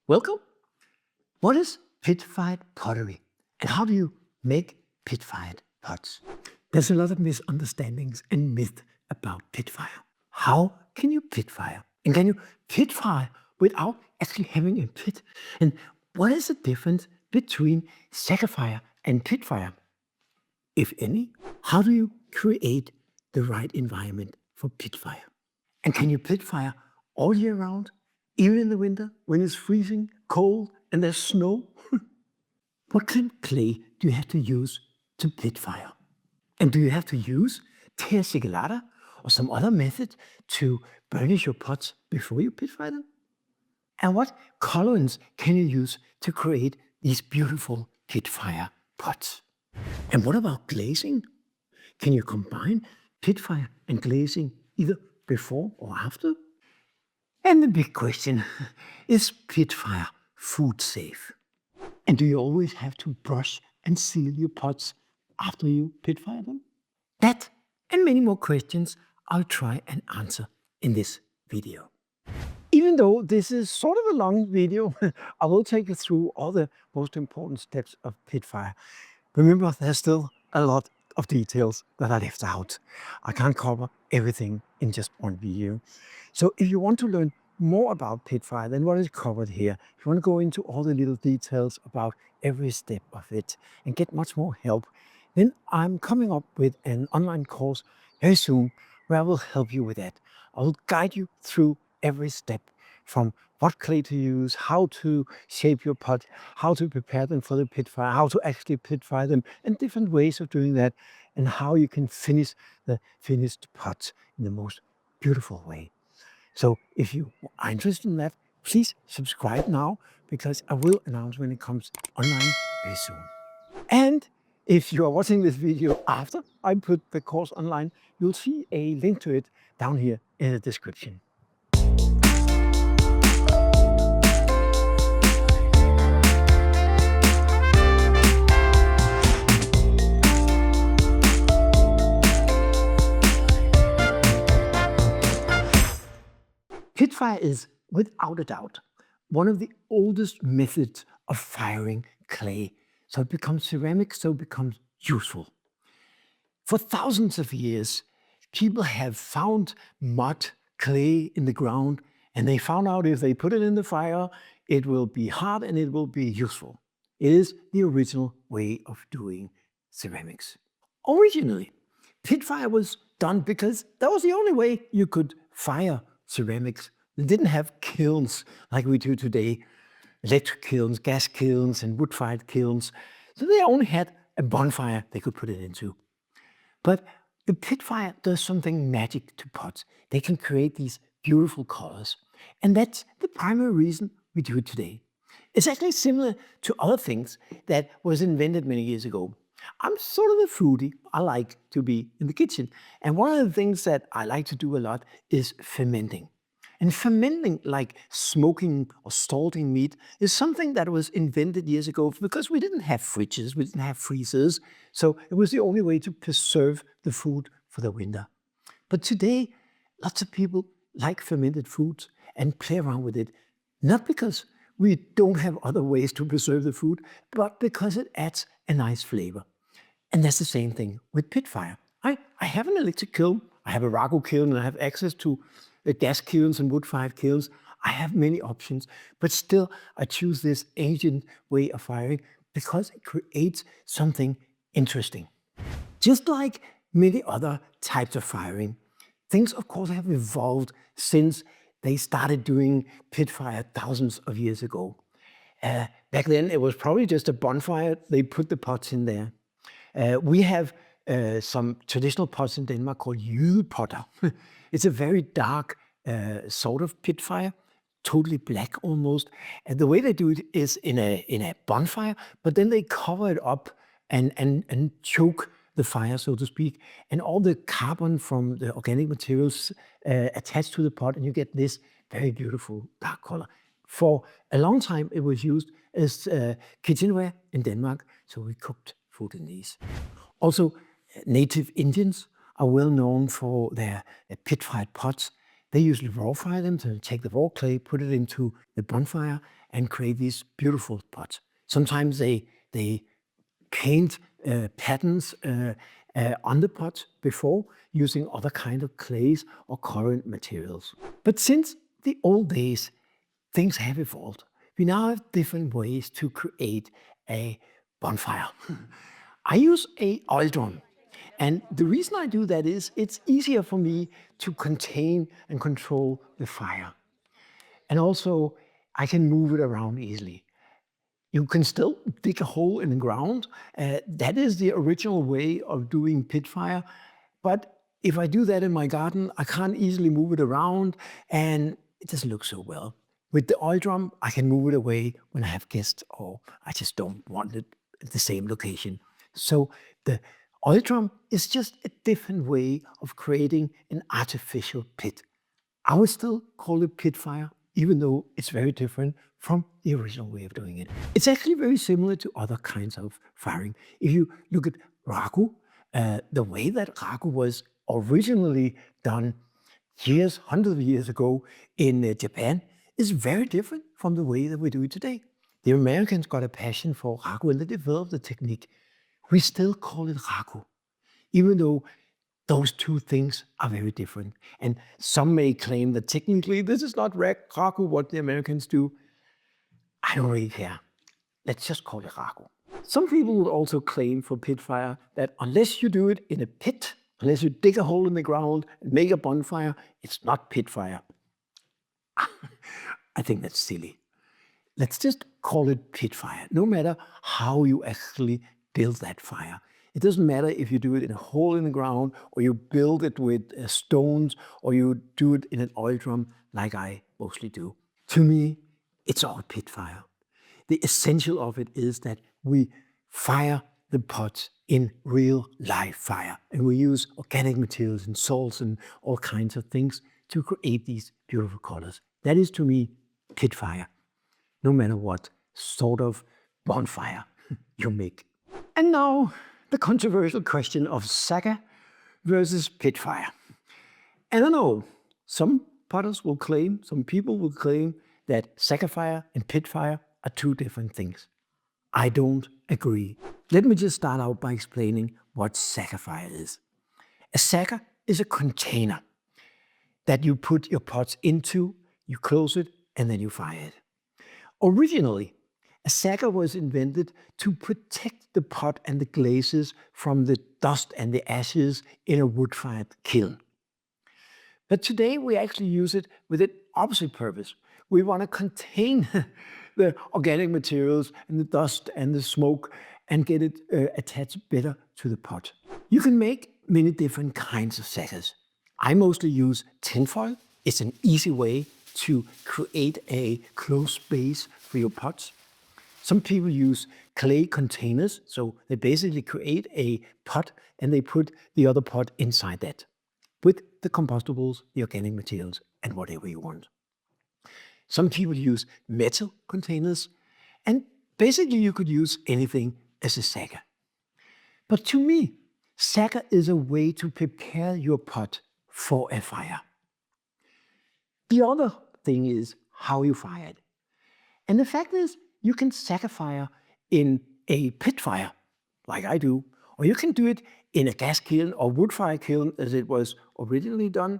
Welcome. What is Pitfire Pottery and how do you make pitfired pots? There's a lot of misunderstandings and myth about pitfire. How can you pitfire? And can you pitfire without actually having a pit? And what is the difference between Saggar fire and pitfire? If any, how do you create the right environment for pitfire? And can you pitfire all year round, even in the winter when it's freezing, cold, and there's snow? What kind of clay do you have to use to pitfire? And do you have to use terra sigillata or some other method to burnish your pots before you pitfire them? And what colorants can you use to create these beautiful pitfire pots? And what about glazing? Can you combine pitfire and glazing either before or after? And the big question, is pitfire food safe? And do you always have to brush and seal your pots after you pitfire them? That and many more questions I'll try and answer in this video. Even though this is sort of a long video, I will take you through all the most important steps of pitfire. Remember, there's still a lot of details that I left out. I can't cover everything in just one video. So if you want to learn more about pitfire than what is covered here, if you want to go into all the little details about every step of it and get much more help, then I'm coming up with an online course very soon where I will help you with that. I will guide you through every step, from what clay to use, how to shape your pot, how to prepare them for the pitfire, how to actually pitfire them, and different ways of doing that, and how you can finish the finished pot in the most beautiful way. So if you are interested in that, please subscribe now, because I will announce when it comes online very soon. And if you are watching this video after I put the course online, you'll see a link to it down here in the description. Pitfire is, without a doubt, one of the oldest methods of firing clay. So it becomes ceramic, so it becomes useful. For thousands of years, people have found mud, clay in the ground, and they found out if they put it in the fire, it will be hard and it will be useful. It is the original way of doing ceramics. Originally, pitfire was done because that was the only way you could fire ceramics. They didn't have kilns like we do today, electric kilns, gas kilns, and wood-fired kilns. So they only had a bonfire they could put it into. But the pitfire does something magic to pots. They can create these beautiful colors. And that's the primary reason we do it today. It's actually similar to other things that was invented many years ago. I'm sort of a foodie. I like to be in the kitchen. And one of the things that I like to do a lot is fermenting. And fermenting, like smoking or salting meat, is something that was invented years ago because we didn't have fridges, we didn't have freezers. So it was the only way to preserve the food for the winter. But today, lots of people like fermented foods and play around with it, not because we don't have other ways to preserve the food, but because it adds a nice flavor. And that's the same thing with pitfire. I have an electric kiln, I have a ragu kiln, and I have access to gas kilns and wood-fired kilns. I have many options, but still I choose this ancient way of firing because it creates something interesting. Just like many other types of firing, things of course have evolved since they started doing pitfire thousands of years ago. Back then it was probably just a bonfire, they put the pots in there. We have some traditional pots in Denmark called potter. It's a very dark sort of pitfire, totally black almost. And the way they do it is in a bonfire, but then they cover it up and choke the fire, so to speak. And all the carbon from the organic materials attached to the pot, and you get this very beautiful dark color. For a long time, it was used as kitchenware in Denmark, so we cooked food in these. Also, native Indians are well known for their pitfired pots. They usually raw fire them, to take the raw clay, put it into the bonfire, and create these beautiful pots. Sometimes they paint patterns on the pot before using other kind of clays or colorant materials. But since the old days, things have evolved. We now have different ways to create a bonfire. I use a oil drum. And the reason I do that is it's easier for me to contain and control the fire. And also, I can move it around easily. You can still dig a hole in the ground. That is the original way of doing pit fire. But if I do that in my garden, I can't easily move it around and it doesn't look so well. With the oil drum, I can move it away when I have guests or I just don't want it at the same location. So the oil drum is just a different way of creating an artificial pit. I would still call it pit fire, even though it's very different from the original way of doing it. It's actually very similar to other kinds of firing. If you look at ragu, the way that ragu was originally done hundreds of years ago in Japan is very different from the way that we do it today. The Americans got a passion for ragu and they developed the technique. We still call it ragu, even though those two things are very different. And some may claim that technically this is not ragu, what the Americans do. I don't really care. Let's just call it ragu. Some people will also claim for pit fire that unless you do it in a pit, unless you dig a hole in the ground and make a bonfire, it's not pit fire. I think that's silly. Let's just call it pit fire, no matter how you actually build that fire. It doesn't matter if you do it in a hole in the ground or you build it with stones or you do it in an oil drum like I mostly do. To me, it's all pit fire. The essential of it is that we fire the pots in real live fire. And we use organic materials and salts and all kinds of things to create these beautiful colors. That is to me pit fire, no matter what sort of bonfire you make. And now the controversial question of Saggar versus pitfire. And I know some potters will claim, some people will claim that Saggar fire and pitfire are two different things. I don't agree. Let me just start out by explaining what Saggar fire is. A Saggar is a container that you put your pots into, you close it, and then you fire it. Originally, a Saggar was invented to protect the pot and the glazes from the dust and the ashes in a wood-fired kiln. But today we actually use it with an opposite purpose. We want to contain the organic materials and the dust and the smoke and get it attached better to the pot. You can make many different kinds of Saggars. I mostly use tinfoil. It's an easy way to create a closed space for your pots. Some people use clay containers, so they basically create a pot and they put the other pot inside that with the compostables, the organic materials, and whatever you want. Some people use metal containers, and basically you could use anything as a Saggar. But to me, Saggar is a way to prepare your pot for a fire. The other thing is how you fire it. And the fact is, you can Saggar fire in a pit fire, like I do, or you can do it in a gas kiln or wood fire kiln as it was originally done,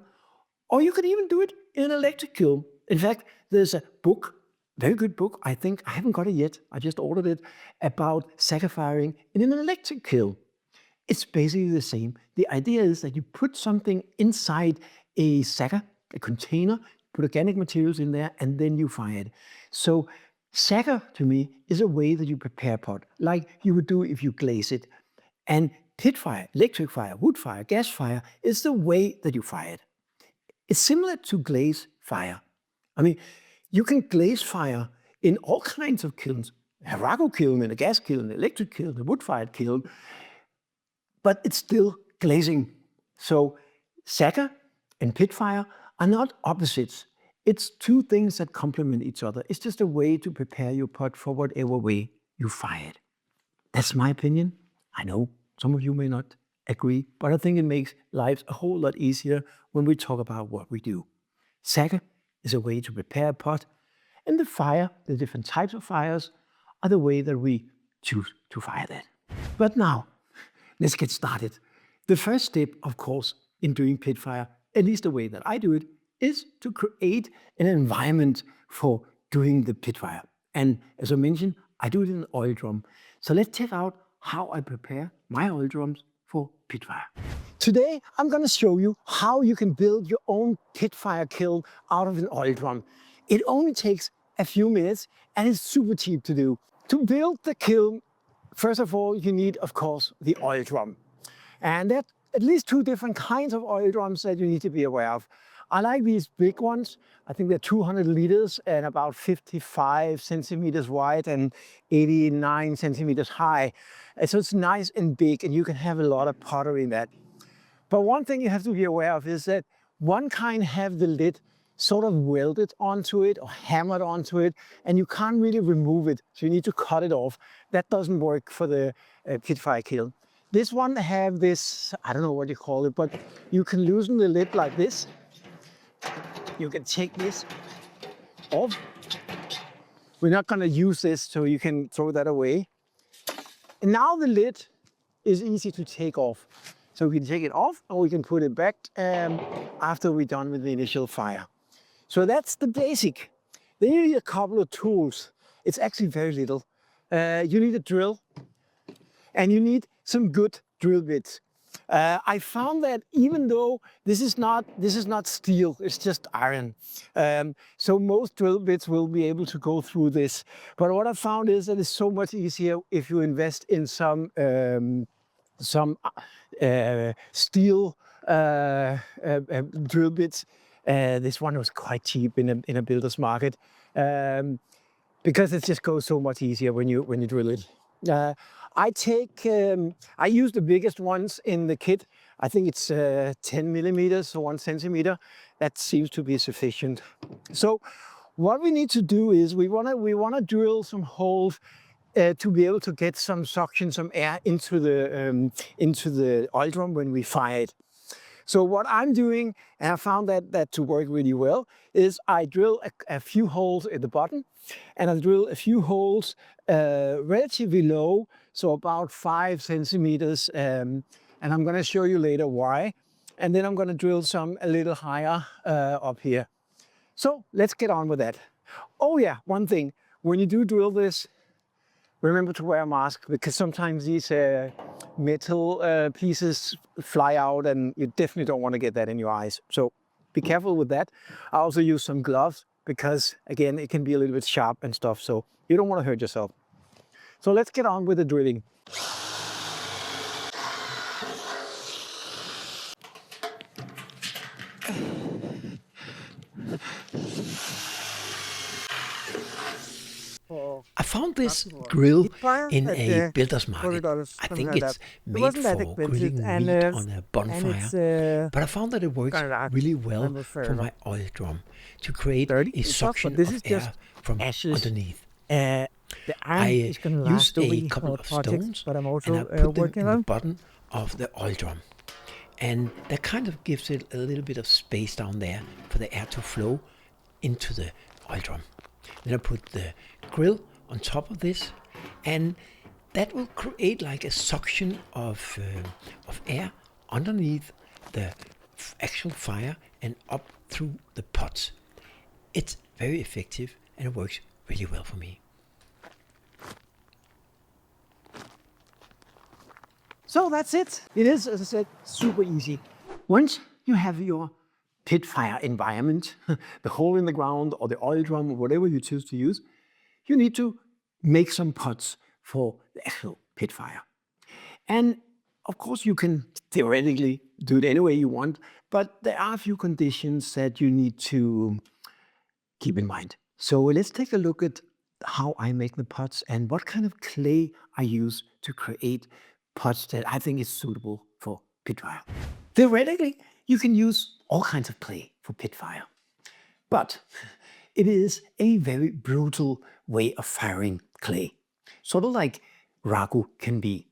or you could even do it in an electric kiln. In fact, there's a book, very good book, I think, I haven't got it yet, I just ordered it, about Saggar firing in an electric kiln. It's basically the same. The idea is that you put something inside a Saggar, a container, put organic materials in there, and then you fire it. So Saggar, to me, is a way that you prepare pot, like you would do if you glaze it. And pit fire, electric fire, wood fire, gas fire is the way that you fire it. It's similar to glaze fire. I mean, you can glaze fire in all kinds of kilns. A ragu kiln, and a gas kiln, an electric kiln, a wood-fired kiln, but it's still glazing. So Saggar and pit fire are not opposites. It's two things that complement each other. It's just a way to prepare your pot for whatever way you fire it. That's my opinion. I know some of you may not agree, but I think it makes lives a whole lot easier when we talk about what we do. Saggar is a way to prepare a pot, And the fire, the different types of fires, are the way that we choose to fire that. But now, let's get started. The first step, of course, in doing pit fire, at least the way that I do it, is to create an environment for doing the pit fire. And as I mentioned, I do it in an oil drum. So let's check out how I prepare my oil drums for pit fire. Today, I'm going to show you how you can build your own pit fire kiln out of an oil drum. It only takes a few minutes and it's super cheap to do. To build the kiln, first of all, you need, of course, the oil drum. And there are at least two different kinds of oil drums that you need to be aware of. I like these big ones. I think they're 200 liters and about 55 centimeters wide and 89 centimeters high. And so it's nice and big, and you can have a lot of pottery in that. But one thing you have to be aware of is that one kind have the lid sort of welded onto it or hammered onto it, and you can't really remove it. So you need to cut it off. That doesn't work for the pit fire kiln. This one have this, I don't know what you call it, but you can loosen the lid like this. You can take this off. We're not going to use this, so you can throw that away. And now the lid is easy to take off. So we can take it off, or we can put it back after we're done with the initial fire. So that's the basic. Then you need a couple of tools. It's actually very little. You need a drill, and you need some good drill bits. I found that even though this is not steel, it's just iron. So most drill bits will be able to go through this. But what I found is that it's so much easier if you invest in some steel drill bits. This one was quite cheap in a builder's market because it just goes so much easier when you drill it. I use the biggest ones in the kit. I think it's 10 millimeters, so 1 centimeter. That seems to be sufficient. So what we need to do is we wanna drill some holes to be able to get some suction, some air into the oil drum when we fire it. So what I'm doing, and I found that to work really well, is I drill a few holes at the bottom, and I drill a few holes relatively low, so about 5 centimeters, and I'm going to show you later why. And then I'm going to drill some a little higher up here. So let's get on with that. Oh yeah, one thing, when you do drill this, remember to wear a mask, because sometimes these metal pieces fly out and you definitely don't want to get that in your eyes. So be careful with that. I also use some gloves because, again, it can be a little bit sharp and stuff, so you don't want to hurt yourself. So let's get on with the drilling. I found this grill in a builder's market. I think it's made for grilling meat on a bonfire, but I found that it works really well for my oil drum to create a suction of air from underneath. I use a couple of stones and I put them in the bottom of the oil drum. And that kind of gives it a little bit of space down there for the air to flow into the oil drum. Then I put the grill on top of this, and that will create like a suction of air underneath the actual fire and up through the pots. It's very effective and it works really well for me. So that's it. It is, as I said, super easy. Once you have your pit fire environment, the hole in the ground or the oil drum or whatever you choose to use, you need to make some pots for the actual pit fire. And of course you can theoretically do it any way you want, but there are a few conditions that you need to keep in mind. So let's take a look at how I make the pots and what kind of clay I use to create pots that I think is suitable for pit fire. Theoretically, you can use all kinds of clay for pit fire, but it is a very brutal way of firing clay, sort of like ragu can be.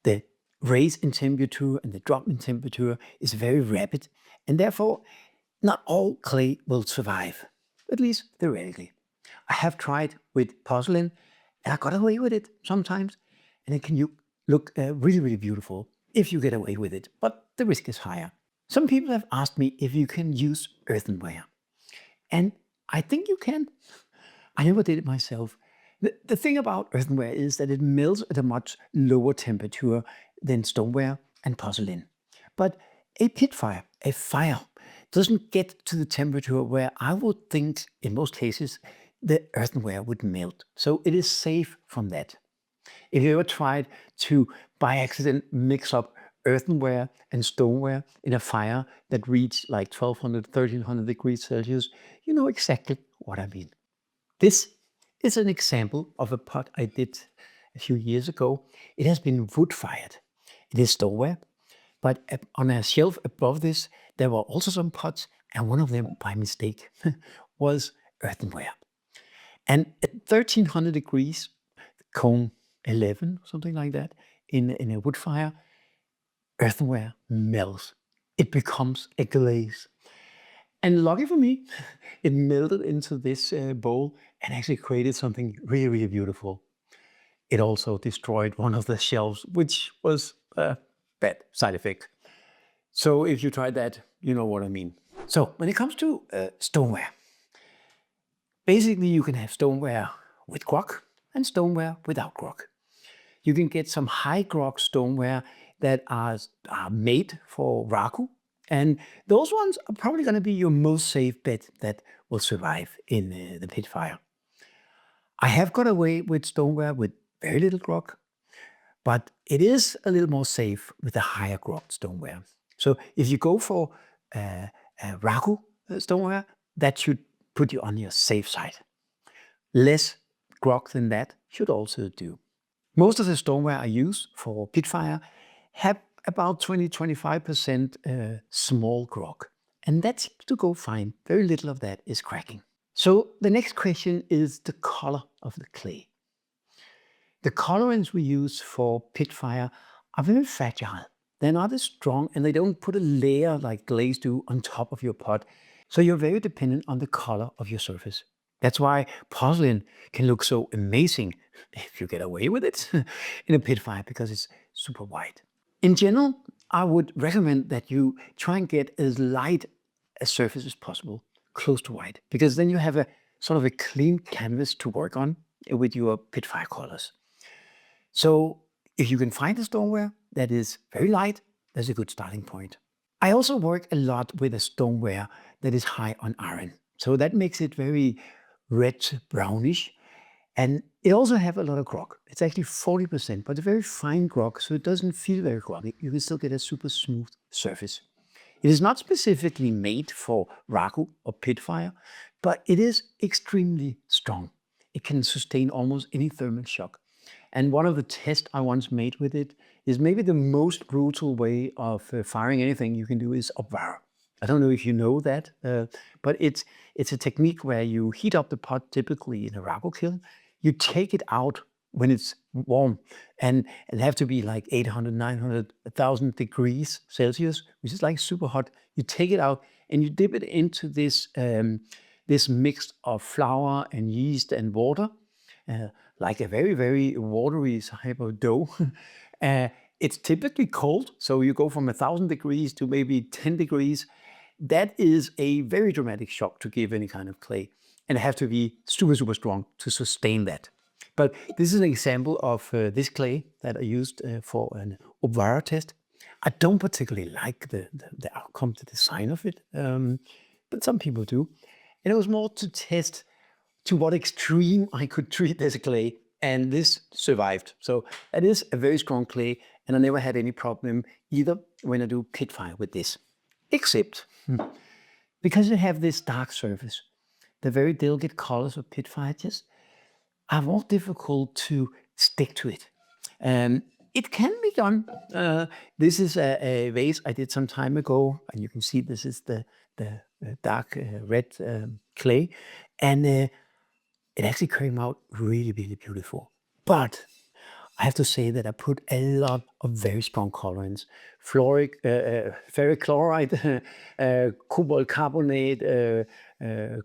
The raise in temperature and the drop in temperature is very rapid, and therefore not all clay will survive, at least theoretically. I have tried with porcelain, and I got away with it sometimes. And it can look really, really beautiful if you get away with it, but the risk is higher. Some people have asked me if you can use earthenware, and I think you can. I never did it myself. The thing about earthenware is that it melts at a much lower temperature than stoneware and porcelain. But a pit fire, a fire, doesn't get to the temperature where I would think, in most cases, the earthenware would melt. So it is safe from that. If you ever tried to, by accident, mix up earthenware and stoneware in a fire that reached like 1200, 1300 degrees Celsius, you know exactly what I mean. This is an example of a pot I did a few years ago. It has been wood-fired. It is stoneware, but on a shelf above this, there were also some pots, and one of them, by mistake, was earthenware. And at 1300 degrees, cone 11, something like that, in a wood fire, earthenware melts. It becomes a glaze. And lucky for me, it melted into this bowl and actually created something really, really beautiful. It also destroyed one of the shelves, which was a bad side effect. So if you tried that, you know what I mean. So when it comes to stoneware, basically you can have stoneware with grog and stoneware without grog. You can get some high grog stoneware that are made for raku, and those ones are probably going to be your most safe bet that will survive in the pit fire. I have got away with stoneware with very little grog, but it is a little more safe with the higher grog stoneware. So if you go for raku stoneware, that should put you on your safe side. Less grog than that should also do. Most of the stoneware I use for pit fire have about 20-25% small grog, and that seems to go fine. Very little of that is cracking. So the next question is the color of the clay. The colorants we use for pit fire are very fragile. They're not as strong, and they don't put a layer like glaze do on top of your pot. So you're very dependent on the color of your surface. That's why porcelain can look so amazing, if you get away with it, in a pit fire, because it's super white. In general, I would recommend that you try and get as light a surface as possible, close to white, because then you have a sort of a clean canvas to work on with your pit fire colors. So if you can find a stoneware that is very light, that's a good starting point. I also work a lot with a stoneware that is high on iron. So that makes it very red brownish. And it also have a lot of grog. It's actually 40%, but a very fine grog, so it doesn't feel very groggy. You can still get a super smooth surface. It is not specifically made for raku or pit fire, but it is extremely strong. It can sustain almost any thermal shock. And one of the tests I once made with it is maybe the most brutal way of firing anything you can do is obvara. I don't know if you know that, but it's a technique where you heat up the pot, typically in a raku kiln. You take it out when it's warm, and it have to be like 800, 900, 1,000 degrees Celsius, which is like super hot. You take it out and you dip it into this this mix of flour and yeast and water, like a very, very watery type of dough. It's typically cold, so you go from 1,000 degrees to maybe 10 degrees. That is a very dramatic shock to give any kind of clay, and it has to be super, super strong to sustain that. But this is an example of this clay that I used for an obvara test. I don't particularly like the outcome, the design of it, but some people do. And it was more to test to what extreme I could treat this clay, and this survived. So it is a very strong clay, and I never had any problem either when I do pit fire with this, except because you have this dark surface, the very delicate colors of pit fire just are more difficult to stick to it. It can be done. This is a vase I did some time ago, and you can see this is the dark red clay, and it actually came out really, really beautiful. But I have to say that I put a lot of very strong colorants: ferric chloride, cobalt carbonate,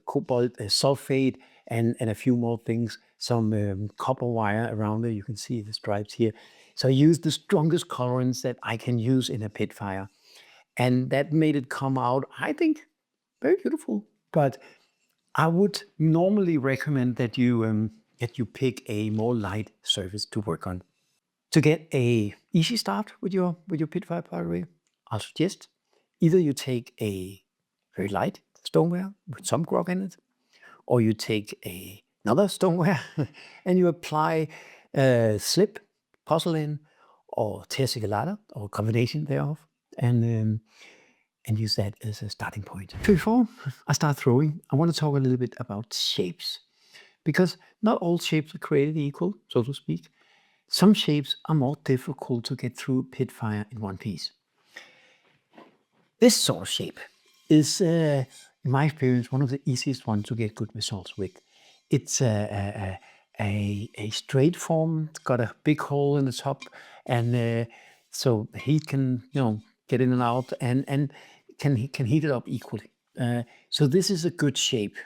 cobalt sulfate, and a few more things, some copper wire around it. You can see the stripes here. So I used the strongest colorants that I can use in a pit fire. And that made it come out, I think, very beautiful. But I would normally recommend that you pick a more light surface to work on. To get a easy start with your Pitfire pottery, I'll suggest either you take a very light stoneware with some grog in it, or you take another stoneware and you apply slip, porcelain, or tercicolata, or a combination thereof, and use that as a starting point. Before I start throwing, I want to talk a little bit about shapes, because not all shapes are created equal, so to speak. Some shapes are more difficult to get through pit fire in one piece. This sort of shape is, in my experience, one of the easiest ones to get good results with. It's a straight form, it's got a big hole in the top, and so the heat can get in and out, and can heat it up equally. So this is a good shape,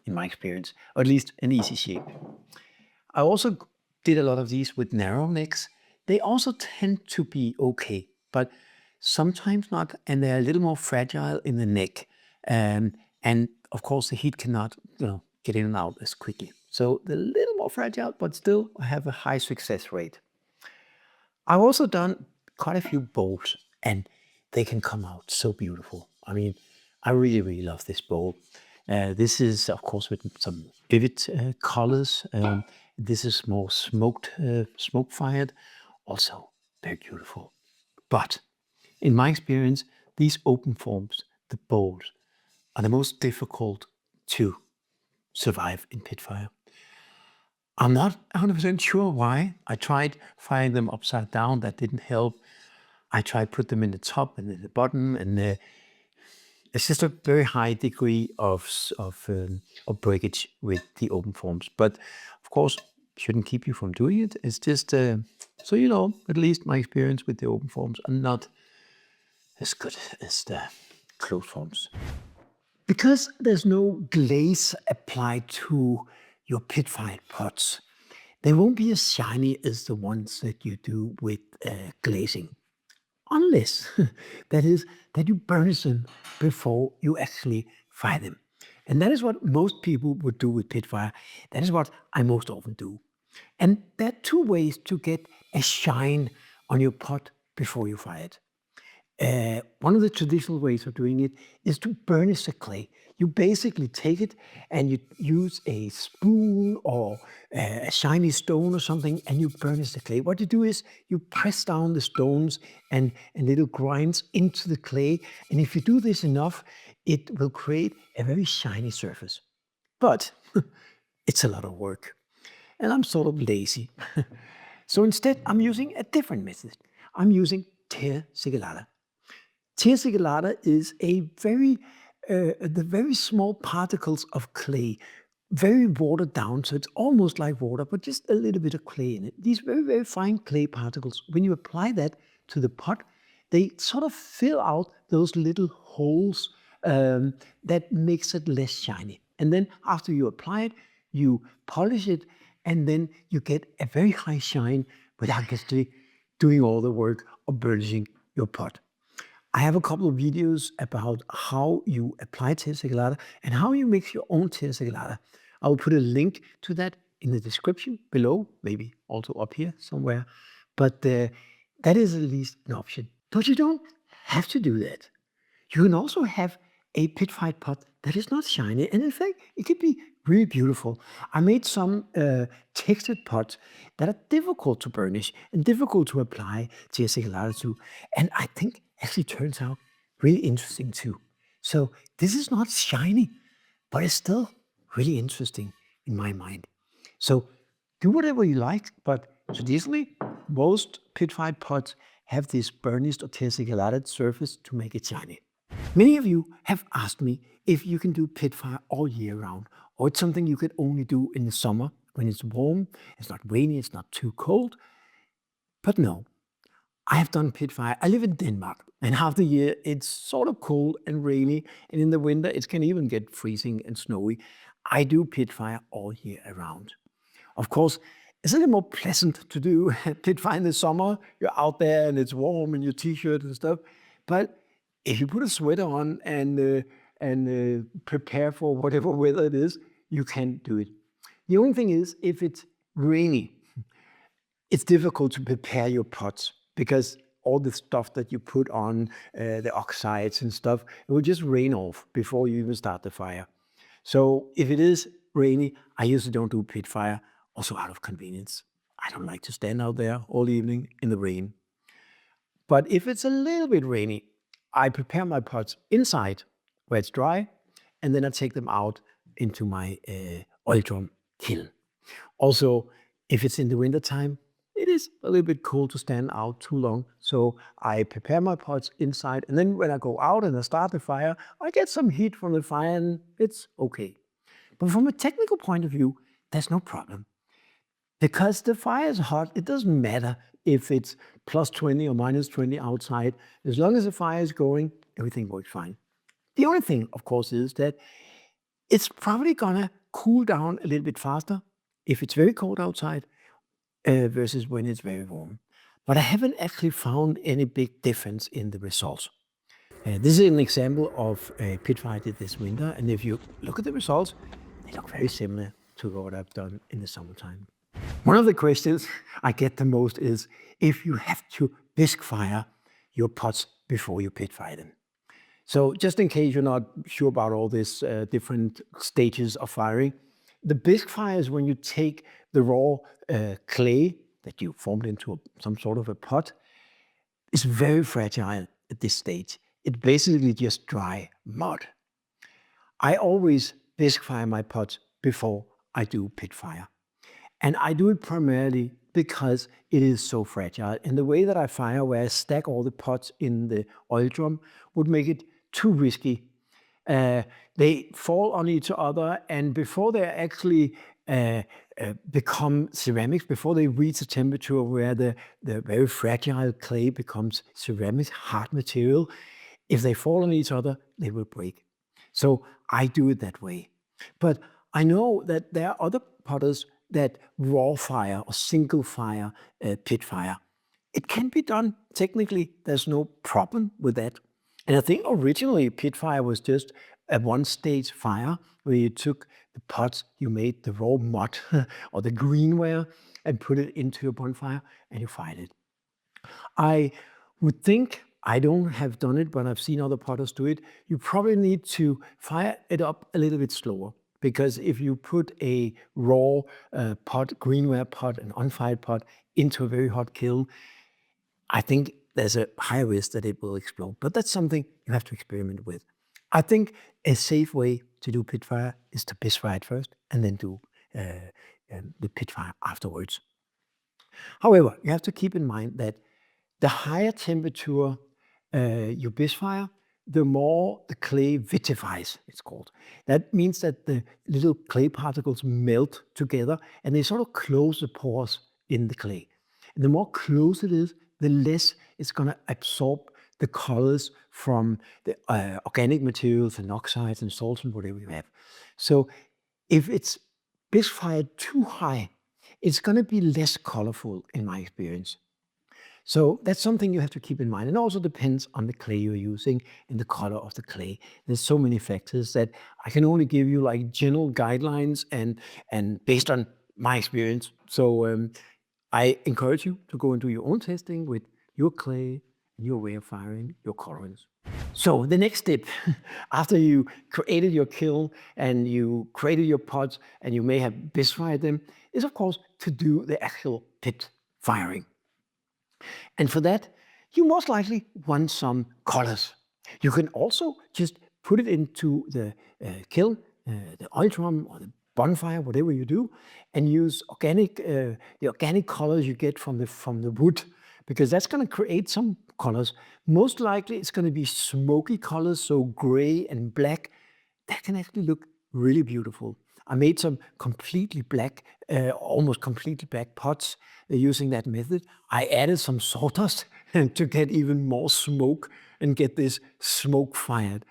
in my experience, or at least an easy shape. I also did a lot of these with narrow necks. They also tend to be okay, but sometimes not, and they're a little more fragile in the neck. And of course, the heat cannot get in and out as quickly. So they're a little more fragile, but still have a high success rate. I've also done quite a few bowls, and they can come out so beautiful. I mean, I really, really love this bowl. This is, of course, with some vivid colors. This is more smoke fired, also very beautiful. But in my experience, these open forms, the bowls, are the most difficult to survive in pit fire. I'm not 100% sure why. I tried firing them upside down, that didn't help. I tried put them in the top and in the bottom, and it's just a very high degree of breakage with the open forms. But of course, shouldn't keep you from doing it. It's just so you know, at least my experience with the open forms are not as good as the closed forms. Because there's no glaze applied to your pit-fired pots, they won't be as shiny as the ones that you do with glazing. Unless, that is, that you burnish them before you actually fire them. And that is what most people would do with pit fire. That is what I most often do. And there are two ways to get a shine on your pot before you fire it. One of the traditional ways of doing it is to burnish the clay. You basically take it and you use a spoon or a shiny stone or something, and you burnish the clay. What you do is you press down the stones and little grinds into the clay. And if you do this enough, it will create a very shiny surface. But it's a lot of work, and I'm sort of lazy. So instead, I'm using a different method. I'm using tercicolata. Tercicolata is the very small particles of clay, very watered down, so it's almost like water, but just a little bit of clay in it. These very, very fine clay particles, when you apply that to the pot, they sort of fill out those little holes that makes it less shiny. And then after you apply it, you polish it, and then you get a very high shine without actually doing all the work of burnishing your pot. I have a couple of videos about how you apply tercicolata and how you make your own tercicolata. I will put a link to that in the description below, maybe also up here somewhere. But that is at least an option. But you don't have to do that. You can also have a pit-fired pot that is not shiny, and in fact, it can be really beautiful. I made some textured pots that are difficult to burnish and difficult to apply tercicolata to, and I think actually turns out really interesting too. So this is not shiny, but it's still really interesting in my mind. So do whatever you like, but traditionally, most pit-fired pots have this burnished or tercicolata surface to make it shiny. Many of you have asked me if you can do pit fire all year round, or it's something you can only do in the summer when it's warm, it's not rainy, it's not too cold. But no, I have done pit fire. I live in Denmark, and half the year it's sort of cold and rainy, and in the winter it can even get freezing and snowy. I do pit fire all year around. Of course, it's a little more pleasant to do pit fire in the summer. You're out there and it's warm in your t-shirt and stuff. But if you put a sweater on and prepare for whatever weather it is, you can do it. The only thing is, if it's rainy, it's difficult to prepare your pots because all the stuff that you put on, the oxides and stuff, it will just rain off before you even start the fire. So if it is rainy, I usually don't do pit fire, also out of convenience. I don't like to stand out there all evening in the rain. But if it's a little bit rainy, I prepare my pots inside where it's dry, and then I take them out into my oil drum kiln. Also, if it's in the wintertime, it is a little bit cool to stand out too long. So I prepare my pots inside, and then when I go out and I start the fire, I get some heat from the fire and it's okay. But from a technical point of view, there's no problem. Because the fire is hot, it doesn't matter if it's plus 20 or minus 20 outside. As long as the fire is going, everything works fine. The only thing, of course, is that it's probably gonna cool down a little bit faster if it's very cold outside versus when it's very warm. But I haven't actually found any big difference in the results. This is an example of a pit fire I did this winter, and if you look at the results, they look very similar to what I've done in the summertime. One of the questions I get the most is if you have to bisque fire your pots before you pit fire them. So just in case you're not sure about all these different stages of firing, the bisque fire is when you take the raw clay that you formed into some sort of a pot. It's very fragile at this stage. It's basically just dry mud. I always bisque fire my pots before I do pit fire. And I do it primarily because it is so fragile. And the way that I fire, where I stack all the pots in the oil drum, would make it too risky. They fall on each other, and before they actually become ceramics, before they reach a temperature where the very fragile clay becomes ceramic, hard material, if they fall on each other, they will break. So I do it that way. But I know that there are other potters that raw fire or single fire pit fire. It can be done technically. There's no problem with that. And I think originally pit fire was just a one-stage fire where you took the pots, you made the raw mud or the greenware and put it into your bonfire and you fired it. I would think, I don't have done it, but I've seen other potters do it, you probably need to fire it up a little bit slower. Because if you put a raw pot, greenware pot, an unfired pot into a very hot kiln, I think there's a high risk that it will explode. But that's something you have to experiment with. I think a safe way to do pit fire is to bisque fire it first and then do the pit fire afterwards. However, you have to keep in mind that the higher temperature you bisque fire, the more the clay vitifies, it's called. That means that the little clay particles melt together and they sort of close the pores in the clay. And the more close it is, the less it's going to absorb the colors from the organic materials and oxides and salts and whatever you have. So if it's bisque fired too high, it's going to be less colorful in my experience. So that's something you have to keep in mind. It also depends on the clay you're using and the color of the clay. There's so many factors that I can only give you like general guidelines and based on my experience. So I encourage you to go and do your own testing with your clay, your way of firing, your colorants. So the next step, after you created your kiln and you created your pots and you may have bisque fired them, is of course to do the actual pit firing. And for that, you most likely want some colors. You can also just put it into the kiln, the oil drum or the bonfire, whatever you do, and use the organic colors you get from the wood, because that's going to create some colors. Most likely it's going to be smoky colors, so gray and black. That can actually look really beautiful. I made some completely black, almost completely black pots using that method. I added some sawdust to get even more smoke and get this smoke-fired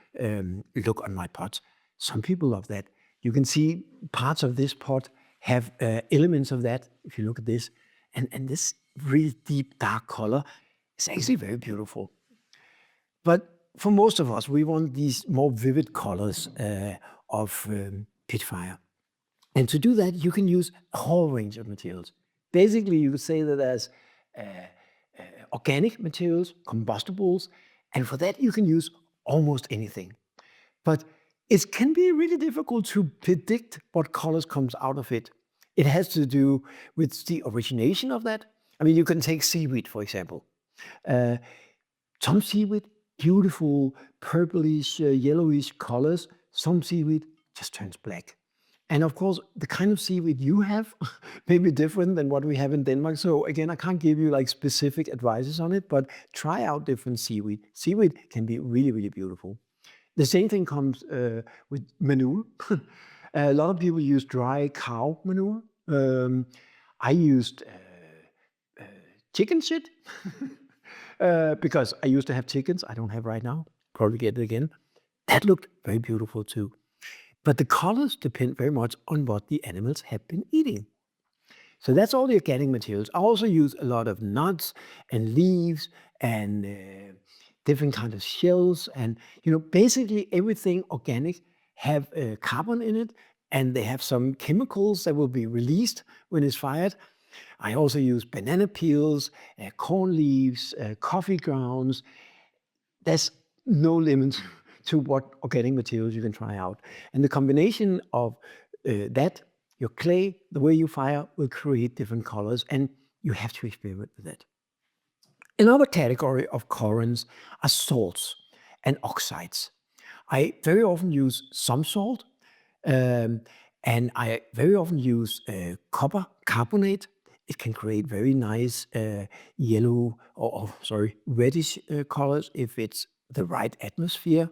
look on my pots. Some people love that. You can see parts of this pot have elements of that, if you look at this. And this really deep, dark color is actually very beautiful. But for most of us, we want these more vivid colors of Pitfire. And to do that, you can use a whole range of materials. Basically, you could say that as organic materials, combustibles, and for that you can use almost anything. But it can be really difficult to predict what colors comes out of it. It has to do with the origination of that. I mean, you can take seaweed, for example. Some seaweed, beautiful purplish, yellowish colors. Some seaweed just turns black. And of course, the kind of seaweed you have may be different than what we have in Denmark. So again, I can't give you like specific advices on it, but try out different seaweed. Seaweed can be really, really beautiful. The same thing comes with manure. A lot of people use dry cow manure. I used chicken shit because I used to have chickens. I don't have right now. Probably get it again. That looked very beautiful too. But the colors depend very much on what the animals have been eating. So that's all the organic materials. I also use a lot of nuts and leaves and different kinds of shells. And, basically everything organic have carbon in it, and they have some chemicals that will be released when it's fired. I also use banana peels, corn leaves, coffee grounds. There's no limit to what organic materials you can try out. And the combination of that, your clay, the way you fire, will create different colors, and you have to experiment with that. Another category of colorants are salts and oxides. I very often use some salt, and I very often use copper carbonate. It can create very nice yellow reddish colors if it's the right atmosphere,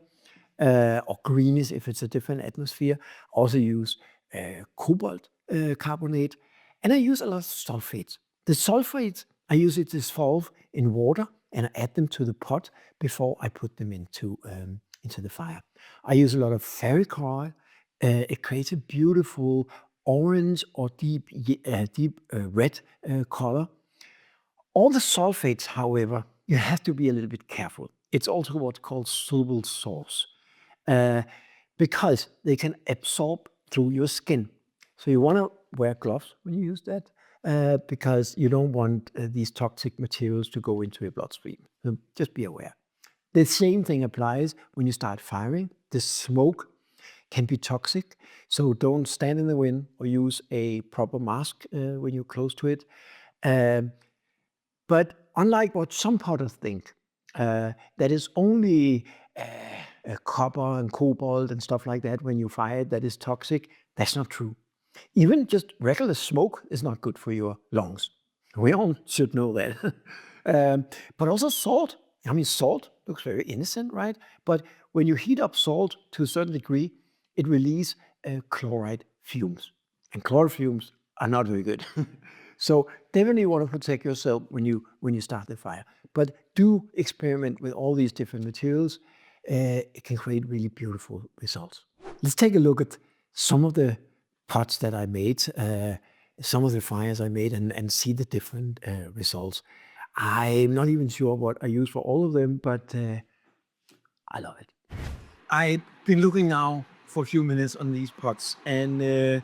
or greenish if it's a different atmosphere. I also use cobalt carbonate, and I use a lot of sulfates. The sulfates, I use it dissolve in water, and I add them to the pot before I put them into the fire. I use a lot of ferric oil. It creates a beautiful orange or deep red color. All the sulfates, however, you have to be a little bit careful. It's also what's called soluble salts, because they can absorb through your skin. So you want to wear gloves when you use that, because you don't want these toxic materials to go into your bloodstream. So just be aware. The same thing applies when you start firing. The smoke can be toxic, so don't stand in the wind or use a proper mask when you're close to it. But unlike what some potters think, that is only copper and cobalt and stuff like that when you fire it that is toxic, that's not true. Even just regular smoke is not good for your lungs. We all should know that. But also salt. I mean, salt looks very innocent, right? But when you heat up salt to a certain degree, it releases chloride fumes. And chloride fumes are not very good. So definitely want to protect yourself when you start the fire. But do experiment with all these different materials. It can create really beautiful results. Let's take a look at some of the pots that I made, some of the fires I made, and see the different results. I'm not even sure what I use for all of them, but I love it. I've been looking now for a few minutes on these pots, and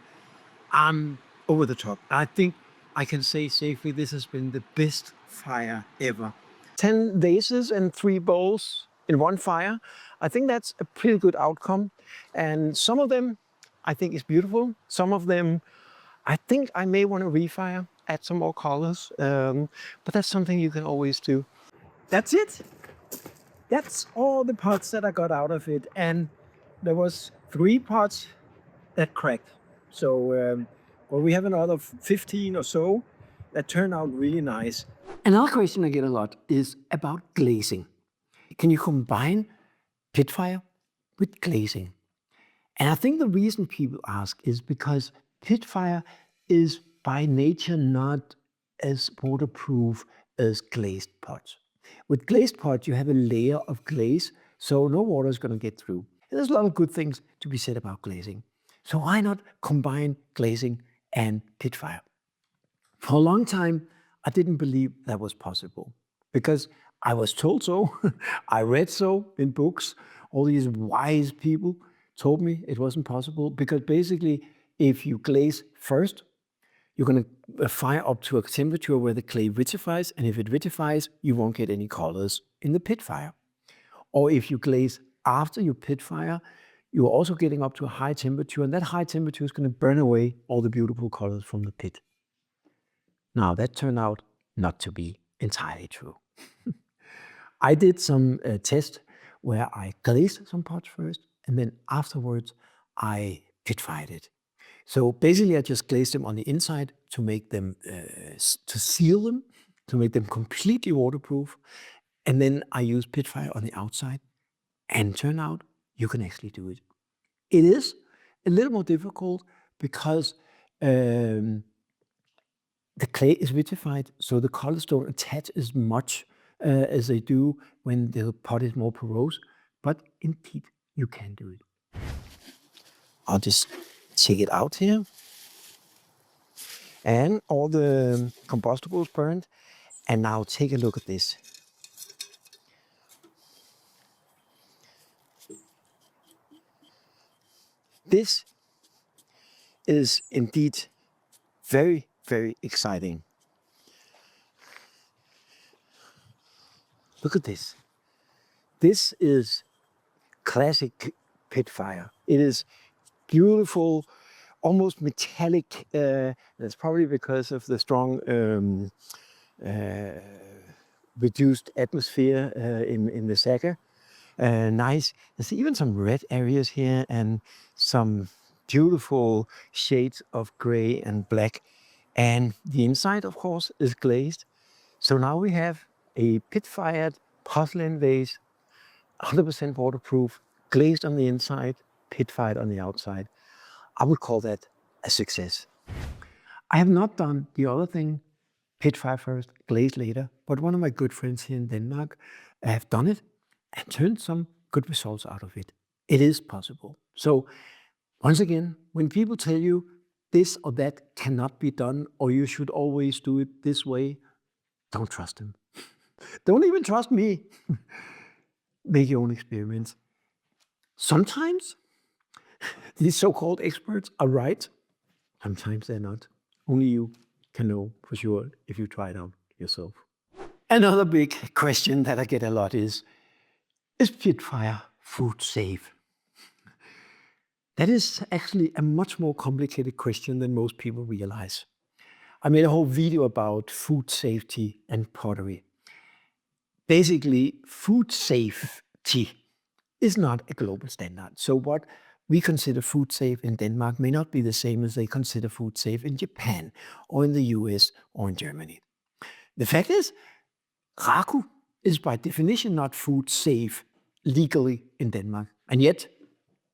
I'm over the top. I think I can say safely this has been the best fire ever. 10 vases and 3 bowls in one fire. I think that's a pretty good outcome. And some of them I think is beautiful. Some of them I think I may want to refire, add some more colors, but that's something you can always do. That's it. That's all the pots that I got out of it. And there was 3 pots that cracked. So well, we have another 15 or so that turned out really nice. Another question I get a lot is about glazing. Can you combine pitfire with glazing? And I think the reason people ask is because pitfire is by nature not as waterproof as glazed pots. With glazed pots, you have a layer of glaze, so no water is going to get through. And there's a lot of good things to be said about glazing. So why not combine glazing and pitfire? For a long time, I didn't believe that was possible because I was told so. I read so in books. All these wise people told me it wasn't possible because basically, if you glaze first, you're going to fire up to a temperature where the clay vitifies, and if it vitifies, you won't get any colors in the pit fire. Or if you glaze after you pit fire, you're also getting up to a high temperature, and that high temperature is going to burn away all the beautiful colors from the pit. Now, that turned out not to be entirely true. I did some tests where I glazed some pots first, and then afterwards I pit-fired it. So basically, I just glazed them on the inside to make them, to seal them, to make them completely waterproof. And then I used pit-fire on the outside, and turned out you can actually do it. It is a little more difficult because the clay is vitified, so the colors don't attach as much as they do when the pot is more porous, but indeed you can do it. I'll just take it out here. And all the combustibles burned. And now take a look at this. This is indeed very, very exciting. Look at this. This is classic pitfire. It is beautiful, almost metallic. That's probably because of the strong reduced atmosphere in the Saggar. Nice. There's even some red areas here and some beautiful shades of gray and black. And the inside, of course, is glazed. So now we have a pit-fired porcelain vase, 100% waterproof, glazed on the inside, pit-fired on the outside. I would call that a success. I have not done the other thing, pit-fire first, glaze later, but one of my good friends here in Denmark have done it and turned some good results out of it. It is possible. So once again, when people tell you this or that cannot be done, or you should always do it this way, don't trust them. Don't even trust me. Make your own experiments. Sometimes these so-called experts are right. Sometimes they're not. Only you can know for sure if you try it out yourself. Another big question that I get a lot is pitfire food safe? That is actually a much more complicated question than most people realize. I made a whole video about food safety and pottery. Basically, food safety is not a global standard. So what we consider food safe in Denmark may not be the same as they consider food safe in Japan or in the US or in Germany. The fact is, raku is by definition not food safe legally in Denmark. And yet,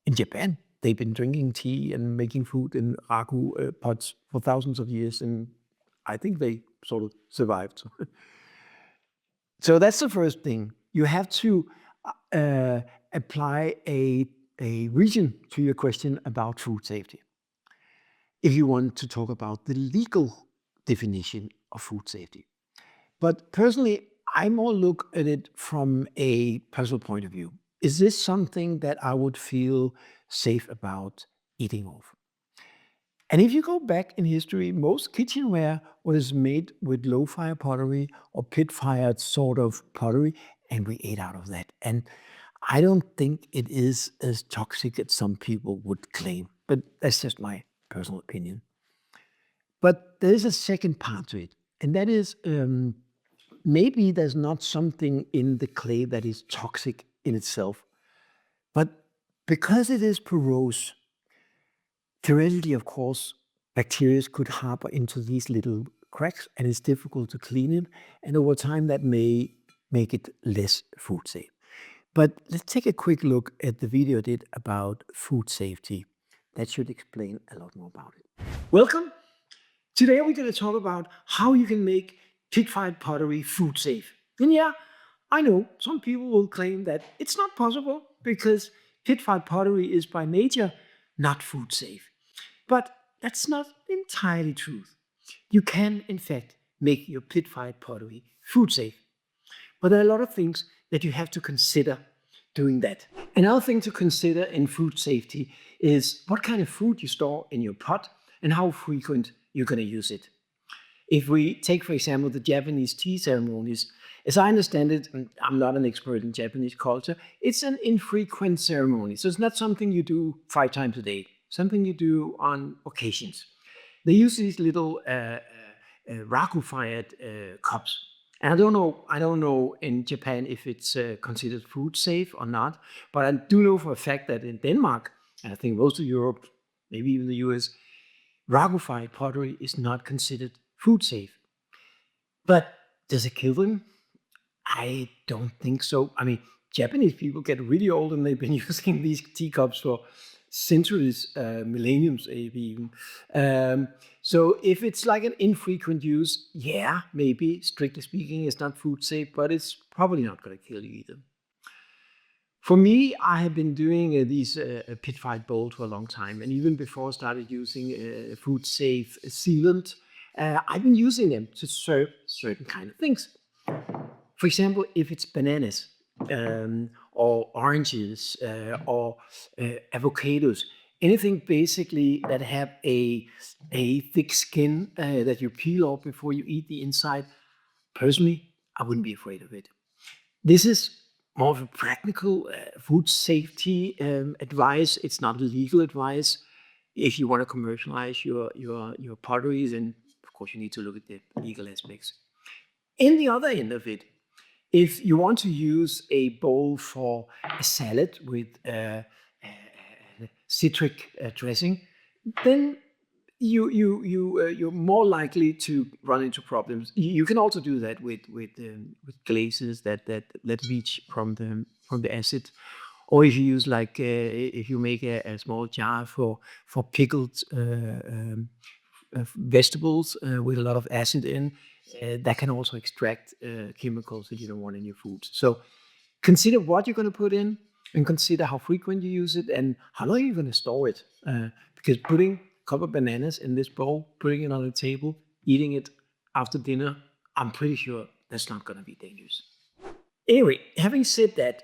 in Japan, they've been drinking tea and making food in raku pots for thousands of years, and I think they sort of survived. So that's the first thing. You have to apply a region to your question about food safety if you want to talk about the legal definition of food safety. But personally, I more look at it from a personal point of view. Is this something that I would feel safe about eating of? And if you go back in history, most kitchenware was made with low-fire pottery or pit-fired sort of pottery, and we ate out of that. And I don't think it is as toxic as some people would claim, but that's just my personal opinion. But there is a second part to it, and that is maybe there's not something in the clay that is toxic in itself, but because it is porous, theoretically, of course, bacteria could harbor into these little cracks, and it's difficult to clean it. And over time, that may make it less food safe. But let's take a quick look at the video I did about food safety. That should explain a lot more about it. Welcome. Today we're going to talk about how you can make pit-fired pottery food safe. And yeah, I know some people will claim that it's not possible because pit-fired pottery is by nature not food safe. But that's not entirely true. You can, in fact, make your pit-fired pottery food safe. But there are a lot of things that you have to consider doing that. Another thing to consider in food safety is what kind of food you store in your pot and how frequent you're going to use it. If we take, for example, the Japanese tea ceremonies, as I understand it, and I'm not an expert in Japanese culture, it's an infrequent ceremony. So it's not something you do 5 times a day, something you do on occasions. They use these little raku-fired cups. And I don't know in Japan if it's considered food safe or not, but I do know for a fact that in Denmark, and I think most of Europe, maybe even the US, raku-fired pottery is not considered food safe. But does it kill them? I don't think so. I mean, Japanese people get really old and they've been using these teacups for centuries, millenniums maybe even. So if it's like an infrequent use, yeah, maybe, strictly speaking, it's not food safe, but it's probably not going to kill you either. For me, I have been doing these pit-fired bowls for a long time, and even before I started using food-safe sealant, I've been using them to serve certain kind of things. For example, if it's bananas or oranges or avocados, anything basically that have a thick skin that you peel off before you eat the inside, personally, I wouldn't be afraid of it. This is more of a practical food safety advice. It's not legal advice. If you want to commercialize your potteries, and of course you need to look at the legal aspects. In the other end of it, if you want to use a bowl for a salad with citric dressing, then you're more likely to run into problems. You can also do that with glazes that leach from the acid, or if you use if you make a small jar for pickled vegetables with a lot of acid in, that can also extract chemicals that you don't want in your food. So consider what you're going to put in, and consider how frequent you use it and how long you're going to store it. Because putting a couple of bananas in this bowl, putting it on the table, eating it after dinner, I'm pretty sure that's not going to be dangerous. Anyway, having said that,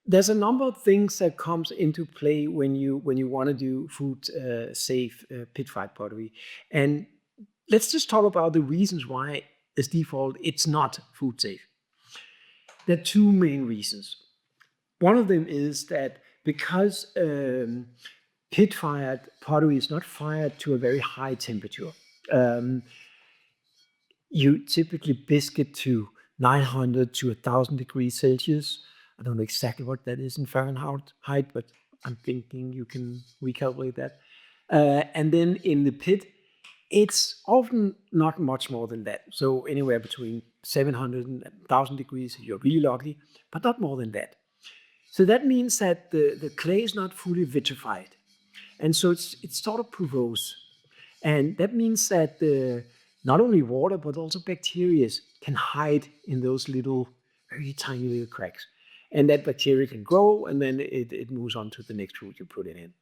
there's a number of things that comes into play when you want to do food safe pit-fired pottery. And let's just talk about the reasons why, as default, it's not food safe. There are 2 main reasons. One of them is that because pit-fired pottery is not fired to a very high temperature, you typically bisque it to 900 to 1,000 degrees Celsius. I don't know exactly what that is in Fahrenheit, but I'm thinking you can recalculate that. And then in the pit, it's often not much more than that. So anywhere between 700 and 1,000 degrees, you're really lucky, but not more than that. So that means that the clay is not fully vitrified. And so it's sort of porous. And that means that not only water, but also bacteria can hide in those little, very tiny little cracks. And that bacteria can grow, and then it moves on to the next food you put it in.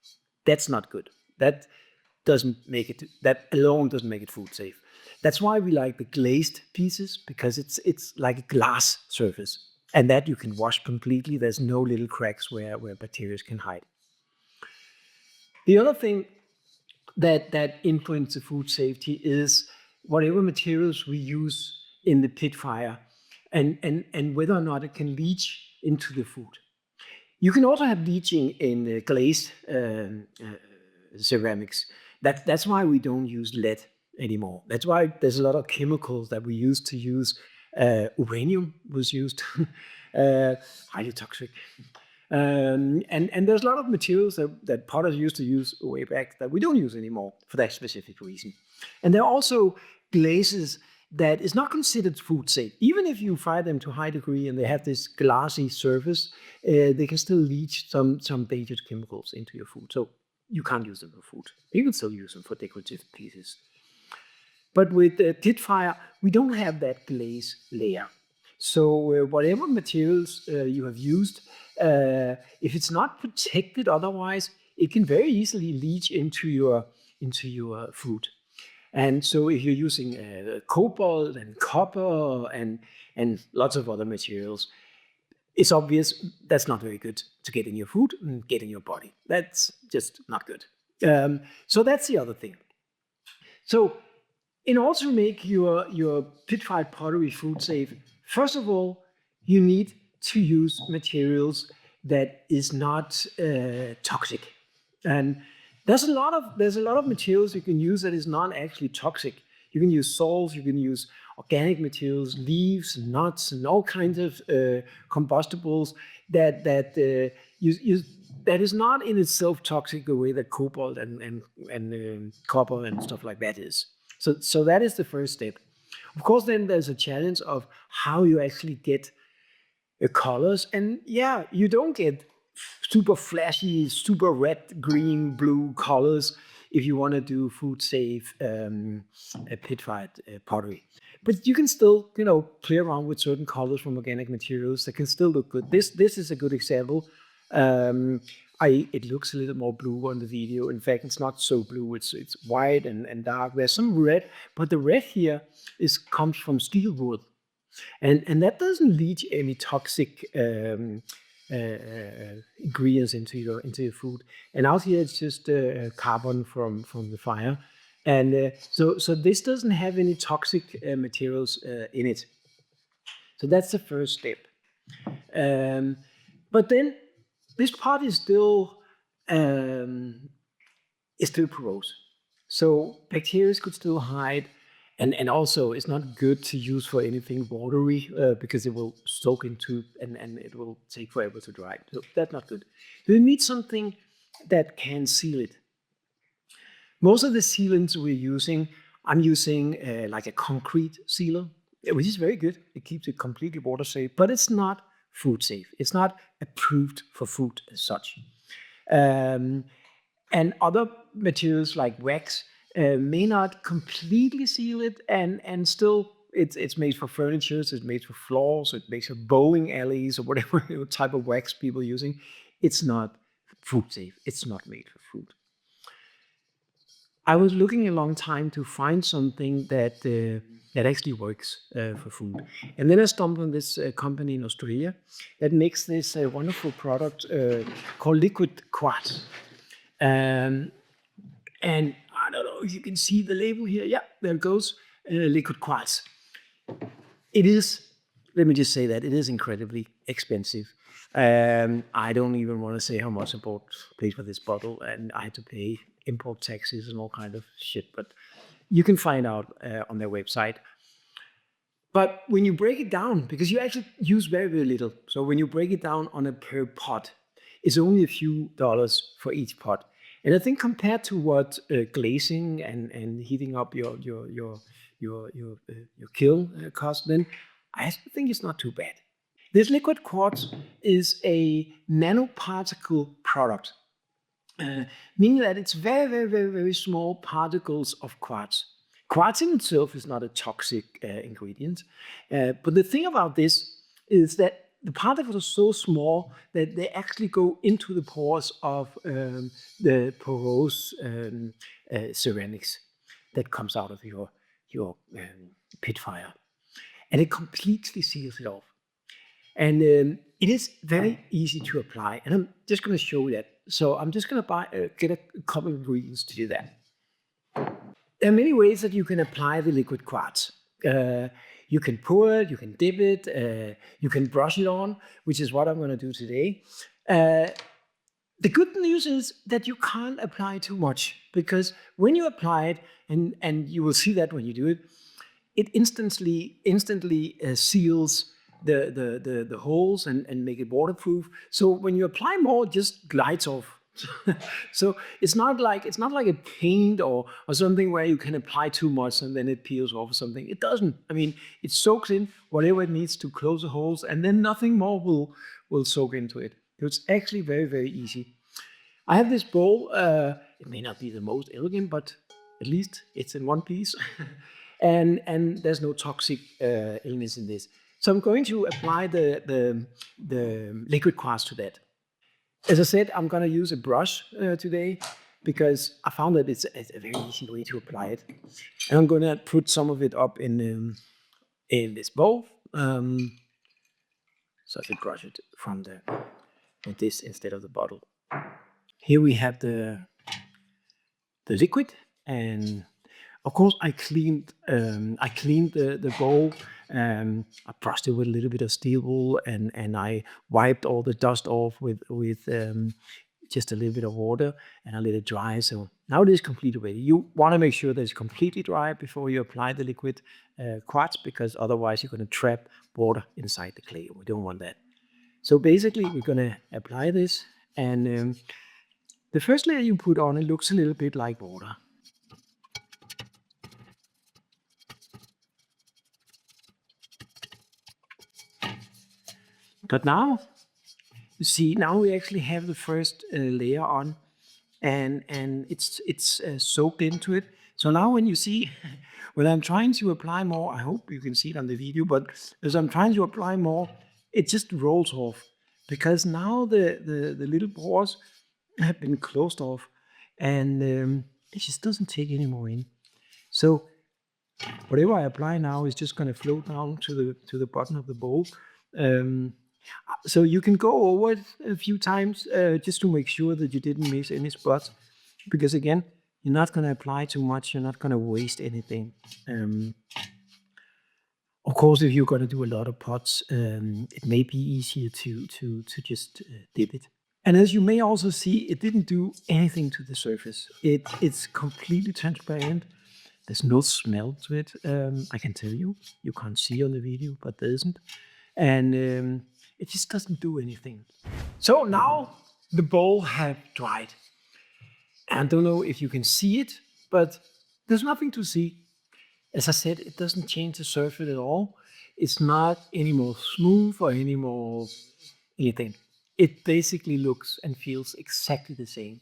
That's not good. That alone doesn't make it food safe. That's why we like the glazed pieces, because it's like a glass surface. And that you can wash completely. There's no little cracks where bacteria can hide. The other thing that influences food safety is whatever materials we use in the pit fire and whether or not it can leach into the food. You can also have leaching in glazed ceramics. That's why we don't use lead anymore. That's why there's a lot of chemicals that we used to use. Uranium was used, highly toxic. And there's a lot of materials that potters used to use way back that we don't use anymore for that specific reason. And there are also glazes that is not considered food safe. Even if you fire them to a high degree and they have this glassy surface, they can still leach some dangerous chemicals into your food. So you can't use them for food. You can still use them for decorative pieces. But with pit fire, we don't have that glaze layer. So whatever materials you have used, if it's not protected otherwise, it can very easily leach into your food. And so if you're using cobalt and copper and lots of other materials, it's obvious that's not very good to get in your food and get in your body. That's just not good. So that's the other thing. So in order to make your pit-fired pottery food safe, first of all, you need to use materials that is not toxic. And there's a lot of materials you can use that is not actually toxic. You can use salts, you can use organic materials, leaves, nuts, and all kinds of combustibles that is not in itself toxic the way that cobalt and copper and stuff like that is. So that is the first step. Of course, then there's a challenge of how you actually get colors. And yeah, you don't get super flashy, super red, green, blue colors if you want to do food safe pit-fired pottery. But you can still, play around with certain colors from organic materials that can still look good. This is a good example. It looks a little more blue on the video. In fact, it's not so blue. It's white and dark. There's some red, but the red here comes from steel wool. And that doesn't leach any toxic ingredients into your food. And out here, it's just carbon from the fire. And so this doesn't have any toxic materials in it. So that's the first step. But then this pot is still porous. So bacteria could still hide. And also, it's not good to use for anything watery because it will soak into and it will take forever to dry. So that's not good. So you need something that can seal it. Most of the sealants I'm using like a concrete sealer, which is very good. It keeps it completely water safe, but it's not food safe. It's not approved for food as such. And other materials like wax may not completely seal it, and still it's made for furniture, it's made for floors, it's made for bowling alleys or whatever type of wax people are using. It's not food safe. It's not made for food. I was looking a long time to find something that actually works for food. And then I stumbled on this company in Australia that makes this wonderful product called liquid quartz. And I don't know if you can see the label here. Yeah, there it goes. Liquid quartz. It is, let me just say that, it is incredibly expensive. I don't even want to say how much I paid for this bottle, and I had to pay import taxes and all kind of shit. But you can find out on their website. But when you break it down, because you actually use very, very little, so when you break it down on a per pot, it's only a few dollars for each pot. And I think compared to what glazing and heating up your kiln cost, then I think it's not too bad. This liquid quartz is a nanoparticle product, meaning that it's very, very, very, very small particles of quartz. Quartz in itself is not a toxic ingredient, but the thing about this is that the particles are so small that they actually go into the pores of the porous ceramics that comes out of your pit fire, and it completely seals it off. And it is very easy to apply, and I'm just going to show you that. So I'm just going to get a couple of ingredients to do that. There are many ways that you can apply the liquid quartz. You can pour it, you can dip it, you can brush it on, which is what I'm going to do today. The good news is that you can't apply too much, because when you apply it, and you will see that when you do it, it instantly seals the holes and make it waterproof. So when you apply more, it just glides off. So it's not like a paint or something where you can apply too much and then it peels off or something. It doesn't. I mean, it soaks in whatever it needs to close the holes, and then nothing more will soak into it. So it's actually very, very easy. I have this bowl. It may not be the most elegant, but at least it's in one piece. and there's no toxic elements in this. So I'm going to apply the liquid quartz to that. As I said, I'm going to use a brush today because I found that it's a very easy way to apply it. And I'm going to put some of it up in this bowl. So I should brush it from with this instead of the bottle. Here we have the liquid, and of course I cleaned the bowl. I brushed it with a little bit of steel wool, and I wiped all the dust off with just a little bit of water, and I let it dry. So now it is completely ready. You want to make sure that it's completely dry before you apply the liquid quartz, because otherwise you're going to trap water inside the clay. We don't want that. So basically we're going to apply this, and the first layer you put on, it looks a little bit like water. But now, you see, now we actually have the first layer on, and it's soaked into it. So now when you see, when I'm trying to apply more, I hope you can see it on the video, but as I'm trying to apply more, it just rolls off, because now the little pores have been closed off, and it just doesn't take any more in. So whatever I apply now is just going to float down to the bottom of the bowl. So you can go over it a few times just to make sure that you didn't miss any spots, because again, you're not going to apply too much. You're not going to waste anything. Of course, if you're going to do a lot of pots, it may be easier to just dip it. And as you may also see, it didn't do anything to the surface. It's completely transparent. There's no smell to it. I can tell you. You can't see on the video, but there isn't. And it just doesn't do anything. So now the bowl have dried. I don't know if you can see it, but there's nothing to see. As I said, it doesn't change the surface at all. It's not any more smooth or any more anything. It basically looks and feels exactly the same.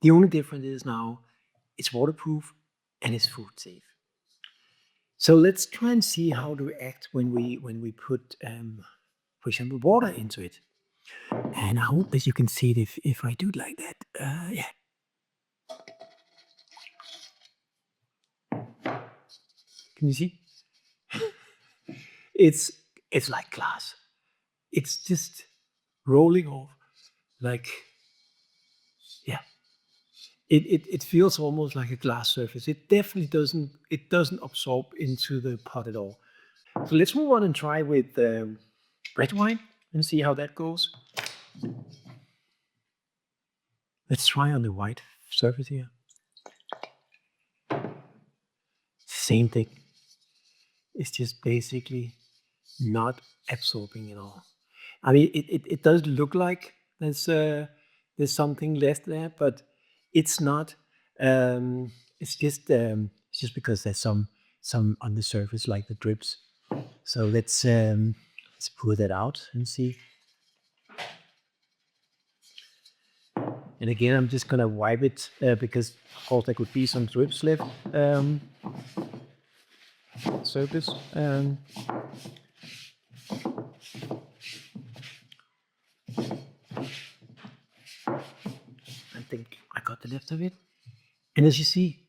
The only difference is now it's waterproof and it's food safe. So let's try and see how to react when we put, for example, water into it. And I hope that you can see it if I do it like that. Yeah. Can you see? It's like glass. It's just rolling off, like, yeah. It feels almost like a glass surface. It definitely doesn't absorb into the pot at all. So let's move on and try with red wine and see how that goes. Let's try on the white surface here. Same thing. It's just basically not absorbing at all. I mean, it does look like there's something left there, but it's not. It's just because there's some on the surface, like the drips. So let's pour that out and see. And again, I'm just gonna wipe it because of course there could be some drips left surface. I think I got the left of it. And as you see,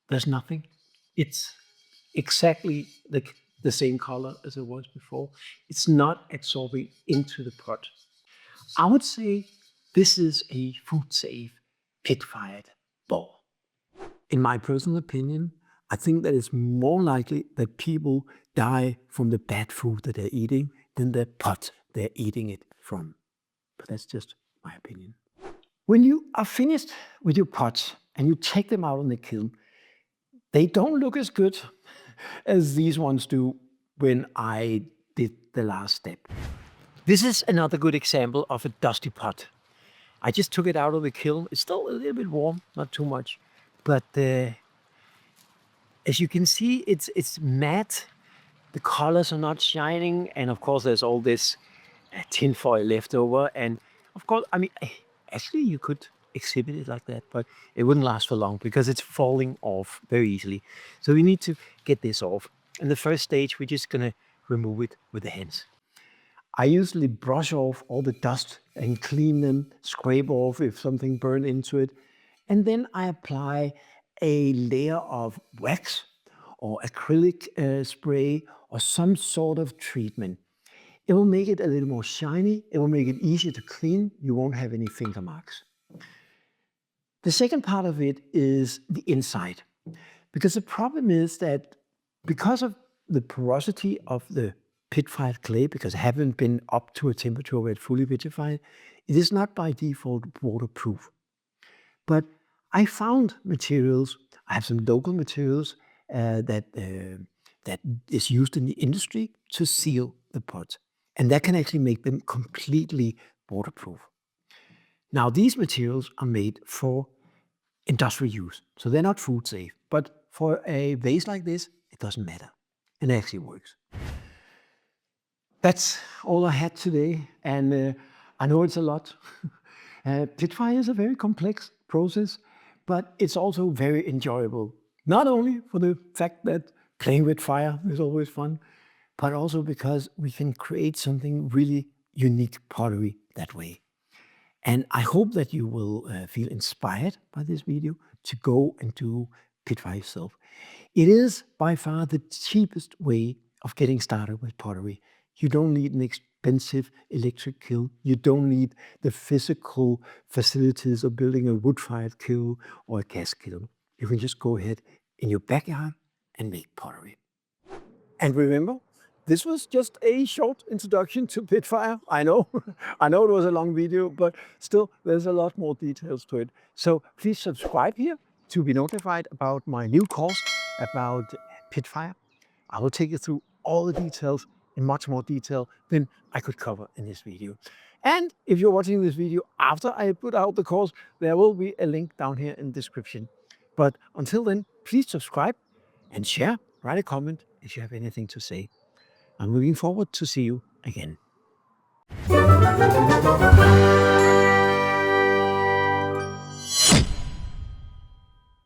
there's nothing. It's exactly the same color as it was before. It's not absorbing into the pot. I would say this is a food-safe, pit-fired bowl. In my personal opinion, I think that it's more likely that people die from the bad food that they're eating than the pot they're eating it from. But that's just my opinion. When you are finished with your pots and you take them out on the kiln, they don't look as good as these ones do when I did the last step. This is another good example of a dusty pot. I just took it out of the kiln. It's still a little bit warm, not too much, but as you can see, it's matte. The colors are not shining, and of course there's all this tin foil left over. And of course, I mean, actually you could exhibit it like that, but it wouldn't last for long because it's falling off very easily. So we need to get this off. In the first stage, we're just gonna remove it with the hands. I usually brush off all the dust and clean them, scrape off if something burned into it. And then I apply a layer of wax or acrylic spray or some sort of treatment. It will make it a little more shiny. It will make it easier to clean. You won't have any finger marks. The second part of it is the inside. Because the problem is that because of the porosity of the pitfired clay, because it haven't been up to a temperature where it's fully vitrified, it is not by default waterproof. But I found materials, I have some local materials that is used in the industry to seal the pots. And that can actually make them completely waterproof. Now, these materials are made for industrial use, so they're not food safe. But for a vase like this, it doesn't matter. And it actually works. That's all I had today, and I know it's a lot. Pitfire is a very complex process, but it's also very enjoyable. Not only for the fact that playing with fire is always fun, but also because we can create something really unique pottery that way. And I hope that you will feel inspired by this video to go and do Pitfire yourself. It is by far the cheapest way of getting started with pottery. You don't need an expensive electric kiln. You don't need the physical facilities of building a wood-fired kiln or a gas kiln. You can just go ahead in your backyard and make pottery. And remember, this was just a short introduction to Pitfire. I know, I know it was a long video, but still there's a lot more details to it. So please subscribe here to be notified about my new course about Pitfire. I will take you through all the details in much more detail than I could cover in this video. And if you're watching this video after I put out the course, there will be a link down here in the description. But until then, please subscribe and share, write a comment if you have anything to say. I'm looking forward to see you again.